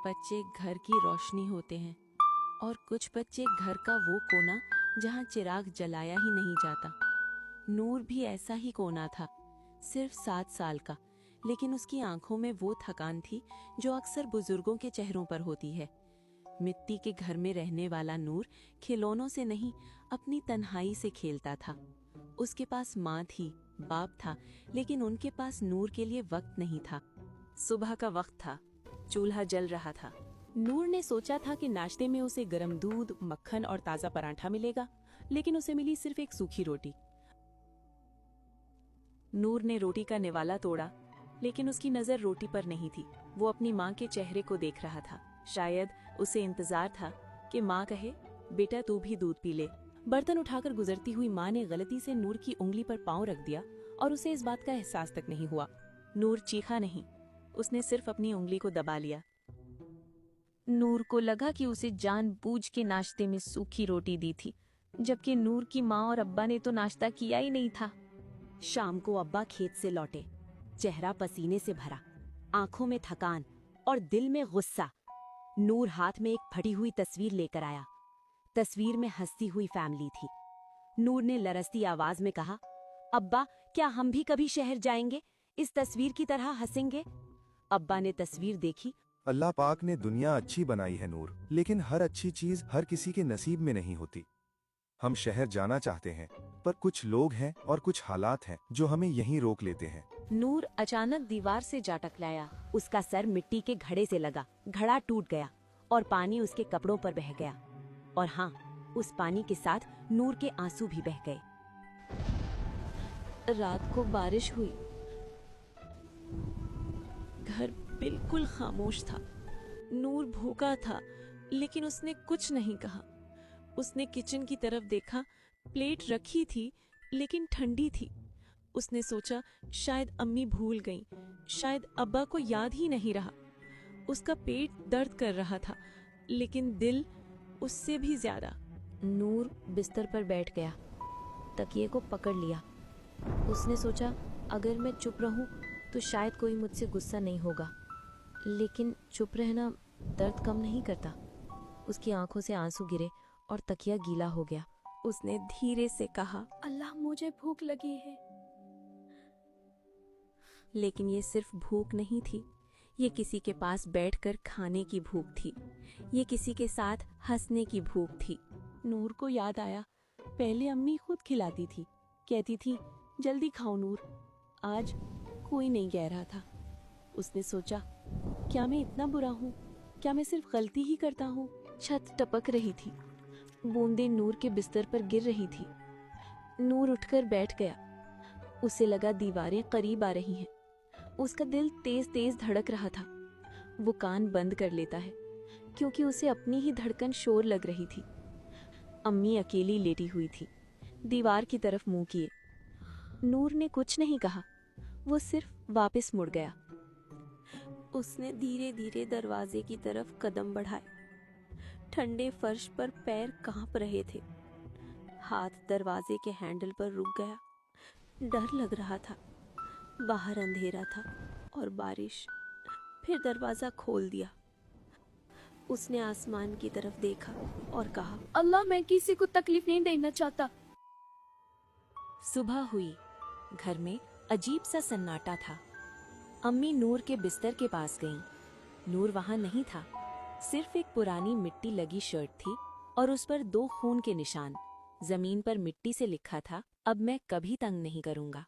बच्चे घर की रोशनी होते हैं और कुछ बच्चे घर का वो कोना जहाँ चिराग जलाया ही नहीं जाता। नूर भी ऐसा ही कोना था, सिर्फ 7 साल का, लेकिन उसकी आंखों में वो थकान थी जो अक्सर बुजुर्गों के चेहरों पर होती है। मिट्टी के घर में रहने वाला नूर खिलौनों से नहीं, अपनी तन्हाई से खेलता था। उसके पास माँ थी, बाप था, लेकिन उनके पास नूर के लिए वक्त नहीं था। सुबह का वक्त था, चूल्हा जल रहा था। नूर ने सोचा था कि नाश्ते में उसे गरम दूध, मक्खन और ताज़ा पराठा मिलेगा, लेकिन उसे मिली सिर्फ एक सूखी रोटी। नूर ने रोटी का निवाला तोड़ा, लेकिन उसकी नजर रोटी पर नहीं थी। वो अपनी माँ के चेहरे को देख रहा था। शायद उसे इंतजार था कि माँ कहे, बेटा तू भी दूध पी ले। बर्तन उठाकर गुजरती हुई माँ ने गलती से नूर की उंगली पर पाँव रख दिया और उसे इस बात का एहसास तक नहीं हुआ। नूर चीखा नहीं, उसने सिर्फ अपनी उंगली को दबा लिया। नूर को लगा कि उसे जानबूझ के नाश्ते में सूखी रोटी दी थी, जबकि नूर की माँ और अब्बा ने तो नाश्ता किया ही नहीं था। शाम को अब्बा खेत से लौटे, चेहरा पसीने से भरा, आंखों में थकान और दिल में गुस्सा। नूर हाथ में एक फटी हुई तस्वीर लेकर आया। तस्वीर में हंसती हुई फैमिली थी। नूर ने लरसती आवाज में कहा, अब्बा क्या हम भी कभी शहर जाएंगे, इस तस्वीर की तरह हंसेंगे? अब्बा ने तस्वीर देखी। अल्लाह पाक ने दुनिया अच्छी बनाई है नूर, लेकिन हर अच्छी चीज हर किसी के नसीब में नहीं होती। हम शहर जाना चाहते हैं, पर कुछ लोग हैं और कुछ हालात हैं जो हमें यहीं रोक लेते हैं। नूर अचानक दीवार से जा टकराया। उसका सर मिट्टी के घड़े से लगा, घड़ा टूट गया और पानी उसके कपड़ों पर बह गया। और हाँ, उस पानी के साथ नूर के आंसू भी बह गए। रात को बारिश हुई, घर बिल्कुल खामोश था। नूर भूखा था, लेकिन उसने कुछ नहीं कहा। उसने किचन की तरफ देखा, प्लेट रखी थी लेकिन ठंडी थी। उसने सोचा शायद अम्मी भूल गईं, शायद अब्बा को याद ही नहीं रहा। उसका पेट दर्द कर रहा था, लेकिन दिल उससे भी ज्यादा। नूर बिस्तर पर बैठ गया, तकिए को पकड़ लिया। उसने सोचा अगर मैं चुप रहूं तो शायद कोई मुझसे गुस्सा नहीं होगा, लेकिन चुप रहना दर्द कम नहीं करता। उसकी आंखों से आंसू गिरे और तकिया गीला हो गया। उसने धीरे से कहा, अल्लाह मुझे भूख लगी है। लेकिन ये सिर्फ भूख नहीं थी, ये किसी के पास बैठकर खाने की भूख थी। ये किसी के साथ हंसने की भूख थी। नूर को याद आया, पहले अम्मी खुद खिलाती थी, कहती थी जल्दी खाओ नूर। आज कोई नहीं कह रहा था। उसने सोचा क्या मैं इतना बुरा हूँ, क्या मैं सिर्फ गलती ही करता हूँ? छत टपक रही थी, बूंदें नूर के बिस्तर पर गिर रही थी। नूर उठकर बैठ गया। उसे लगा दीवारें करीब आ रही हैं। उसका दिल तेज तेज धड़क रहा था। वो कान बंद कर लेता है, क्योंकि उसे अपनी ही धड़कन शोर लग रही थी। अम्मी अकेली लेटी हुई थी, दीवार की तरफ मुंह किए। नूर ने कुछ नहीं कहा, वो सिर्फ वापस मुड़ गया। उसने धीरे धीरे दरवाजे की तरफ कदम बढ़ाए। ठंडे फर्श पर पैर कांप रहे थे। हाथ दरवाजे के हैंडल पर रुक गया। डर लग रहा था। बाहर अंधेरा था और बारिश। फिर दरवाजा खोल दिया। उसने आसमान की तरफ देखा और कहा, अल्लाह मैं किसी को तकलीफ नहीं देना चाहता। सुबह हुई। घर में अजीब सा सन्नाटा था। अम्मी नूर के बिस्तर के पास गईं। नूर वहां नहीं था। सिर्फ एक पुरानी मिट्टी लगी शर्ट थी और उस पर 2 खून के निशान। जमीन पर मिट्टी से लिखा था, अब मैं कभी तंग नहीं करूंगा।